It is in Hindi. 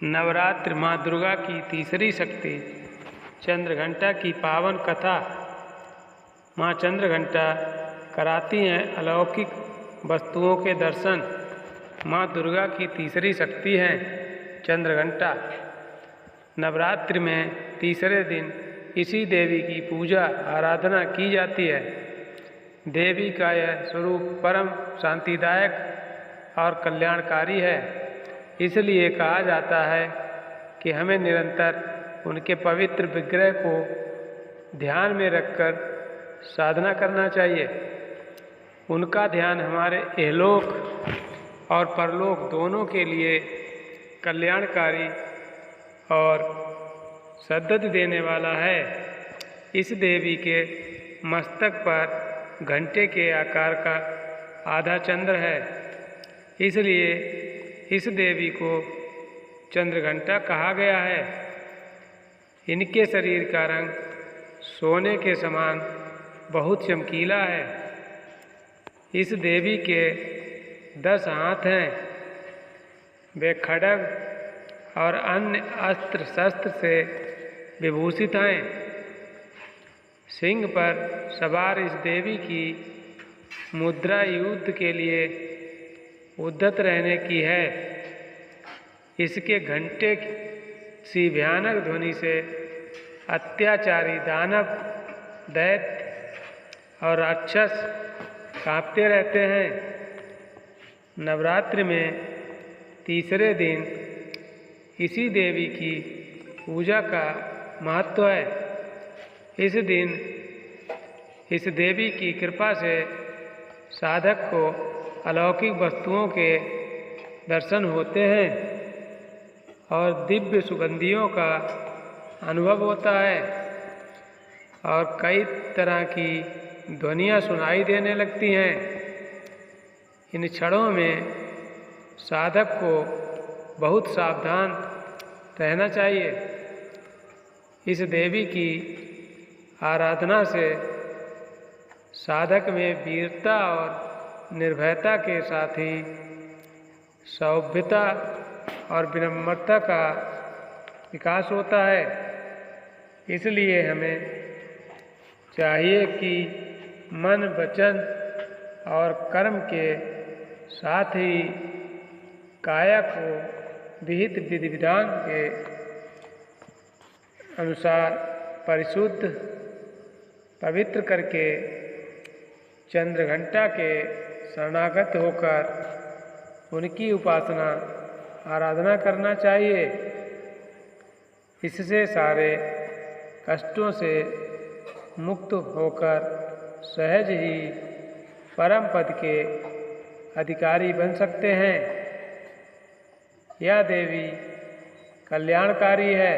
नवरात्र माँ दुर्गा की तीसरी शक्ति चंद्रघंटा की पावन कथा। माँ चंद्रघंटा कराती हैं अलौकिक वस्तुओं के दर्शन। माँ दुर्गा की तीसरी शक्ति है चंद्रघंटा। नवरात्रि में तीसरे दिन इसी देवी की पूजा आराधना की जाती है। देवी का यह स्वरूप परम शांतिदायक और कल्याणकारी है। इसलिए कहा जाता है कि हमें निरंतर उनके पवित्र विग्रह को ध्यान में रखकर साधना करना चाहिए। उनका ध्यान हमारे इहलोक और परलोक दोनों के लिए कल्याणकारी और सद्गति देने वाला है। इस देवी के मस्तक पर घंटे के आकार का आधा चंद्र है, इसलिए इस देवी को चंद्रघंटा कहा गया है। इनके शरीर का रंग सोने के समान बहुत चमकीला है। इस देवी के 10 हाथ हैं। वे खड्ग और अन्य अस्त्र शस्त्र से विभूषित हैं। सिंह पर सवार इस देवी की मुद्रा युद्ध के लिए उद्यत रहने की है। इसके घंटे सी भयानक ध्वनि से अत्याचारी दानव, दैत्य और राक्षस कांपते रहते हैं। नवरात्रि में तीसरे दिन इसी देवी की पूजा का महत्व है। इस दिन इस देवी की कृपा से साधक को अलौकिक वस्तुओं के दर्शन होते हैं और दिव्य सुगंधियों का अनुभव होता है और कई तरह की ध्वनियाँ सुनाई देने लगती हैं। इन क्षणों में साधक को बहुत सावधान रहना चाहिए। इस देवी की आराधना से साधक में वीरता और निर्भयता के साथ ही सौभ्यता और विनम्रता का विकास होता है। इसलिए हमें चाहिए कि मन, वचन और कर्म के साथ ही काया को विहित विधि विधान के अनुसार परिशुद्ध पवित्र करके चंद्रघंटा के शरणागत होकर उनकी उपासना आराधना करना चाहिए। इससे सारे कष्टों से मुक्त होकर सहज ही परम पद के अधिकारी बन सकते हैं। यह देवी कल्याणकारी है।